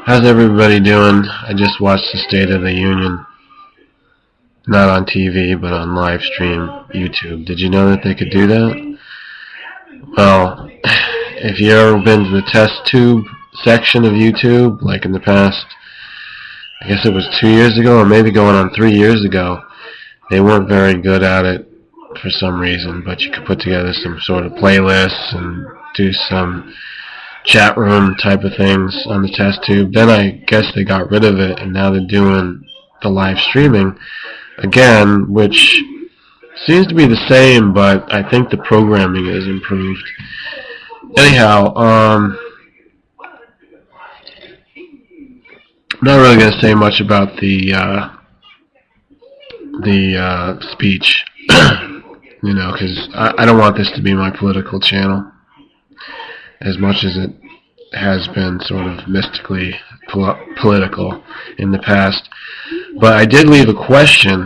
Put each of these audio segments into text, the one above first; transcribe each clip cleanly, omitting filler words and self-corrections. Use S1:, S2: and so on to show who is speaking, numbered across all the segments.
S1: How's everybody doing? I just watched the State of the Union. Not on TV, but on live stream YouTube. Did you know that they could do that? Well, if you've ever been to the test tube section of YouTube, like in the past, I guess it was 2 years ago, or maybe going on 3 years ago, they weren't very good at it for some reason, but you could put together some sort of playlists and do some chat room type of things on the test tube. Then I guess they got rid of it, and now they're doing the live streaming again, which seems to be the same, but I think the programming is improved. Anyhow, not really going to say much about the speech, you know, because I don't want this to be my political channel, as much as it has been sort of mystically political in the past. But I did leave a question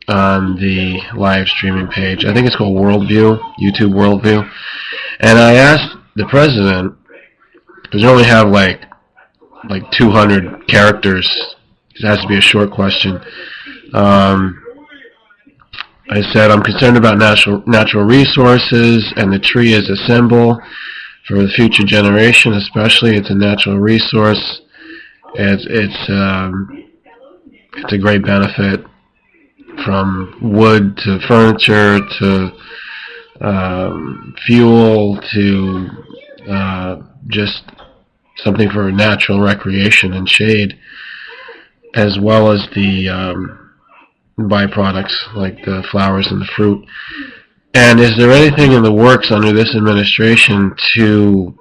S1: on the live streaming page. I think it's called Worldview, YouTube Worldview. And I asked the president, because we only have like 200 characters. It has to be a short question. I said, I'm concerned about natural resources, and the tree is a symbol for the future generation, especially. It's a natural resource. It's a great benefit, from wood to furniture to fuel to just something for natural recreation and shade, as well as the byproducts like the flowers and the fruit. And is there anything in the works under this administration to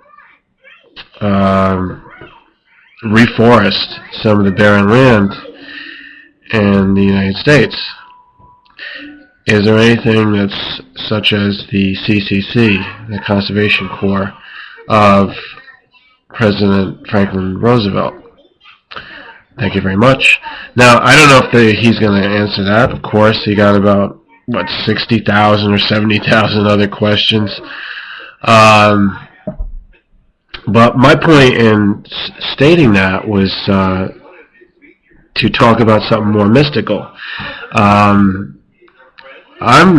S1: reforest some of the barren land in the United States? Is there anything that's such as the CCC, the Conservation Corps of President Franklin Roosevelt? Thank you very much. Now, I don't know if he's going to answer that. Of course, he got about 60,000 or 70,000 other questions. But my point in stating that was to talk about something more mystical. I'm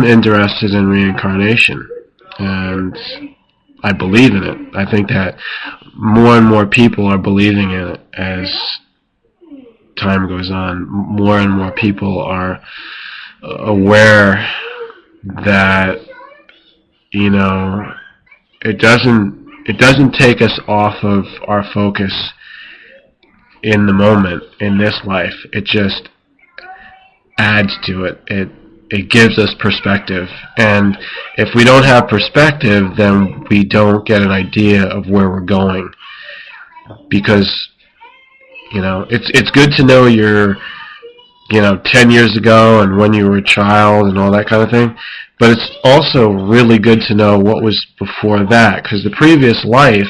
S1: interested in reincarnation, and I believe in it. I think that more and more people are believing in it as time goes on. More and more people are aware that, you know, it doesn't take us off of our focus in the moment, in this life. It just adds to it. It gives us perspective. And if we don't have perspective, then we don't get an idea of where we're going. Because, you know, it's good to know your, 10 years ago and when you were a child and all that kind of thing. But it's also really good to know what was before that, because the previous life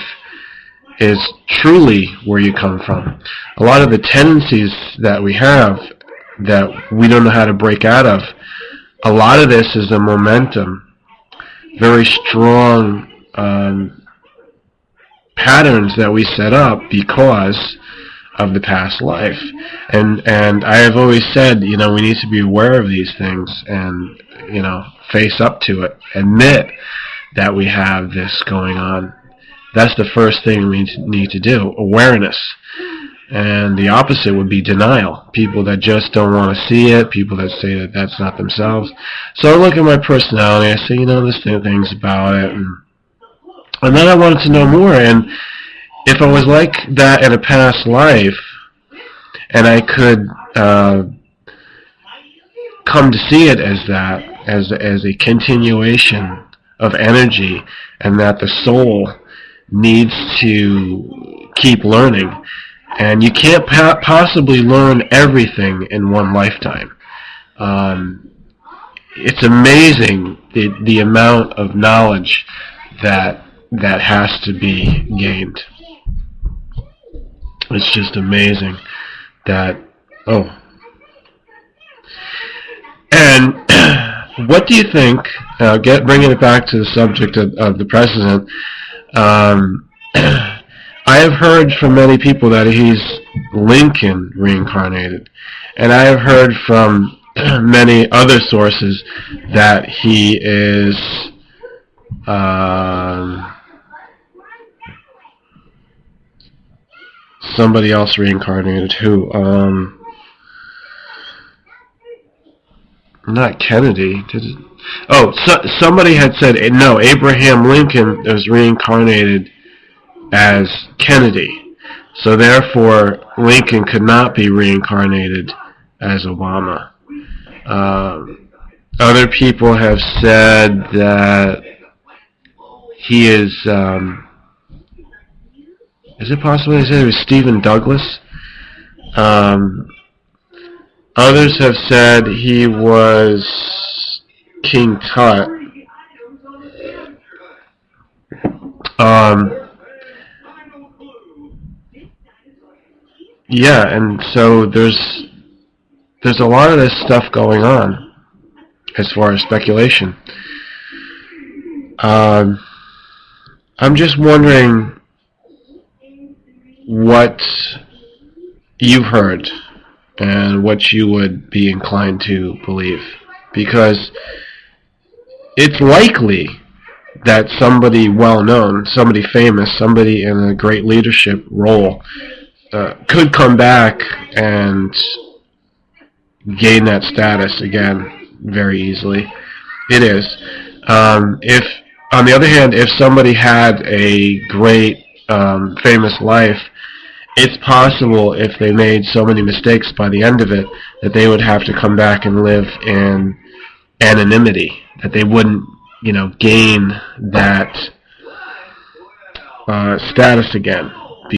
S1: is truly where you come from. A lot of the tendencies that we have that we don't know how to break out of, a lot of this is a momentum, very strong patterns that we set up because of the past life. And I have always said, we need to be aware of these things and, face up to it, admit that we have this going on. That's the first thing we need to do, awareness. And the opposite would be denial. People that just don't want to see it, people that say that that's not themselves. So I look at my personality, I say, there's things about it, and then I wanted to know more. And if I was like that in a past life, and I could come to see it as that, as a continuation of energy, and that the soul needs to keep learning, and you can't possibly learn everything in one lifetime. It's amazing the amount of knowledge that has to be gained. It's just amazing that, and what do you think, bringing it back to the subject of the president, I have heard from many people that he's Lincoln reincarnated. And I have heard from many other sources that he is somebody else reincarnated. Who? Not Kennedy. Somebody had said no. Abraham Lincoln was reincarnated as Kennedy, so therefore Lincoln could not be reincarnated as Obama. Other people have said that he is. Is it possible they said it was Stephen Douglas? Others have said he was King Tut. Yeah, and so there's a lot of this stuff going on as far as speculation. I'm just wondering what you've heard and what you would be inclined to believe, because it's likely that somebody well-known, somebody famous, somebody in a great leadership role could come back and gain that status again very easily. It is. If, on the other hand, if somebody had a great famous life, it's possible if they made so many mistakes by the end of it that they would have to come back and live in anonymity, that they wouldn't, gain that status again.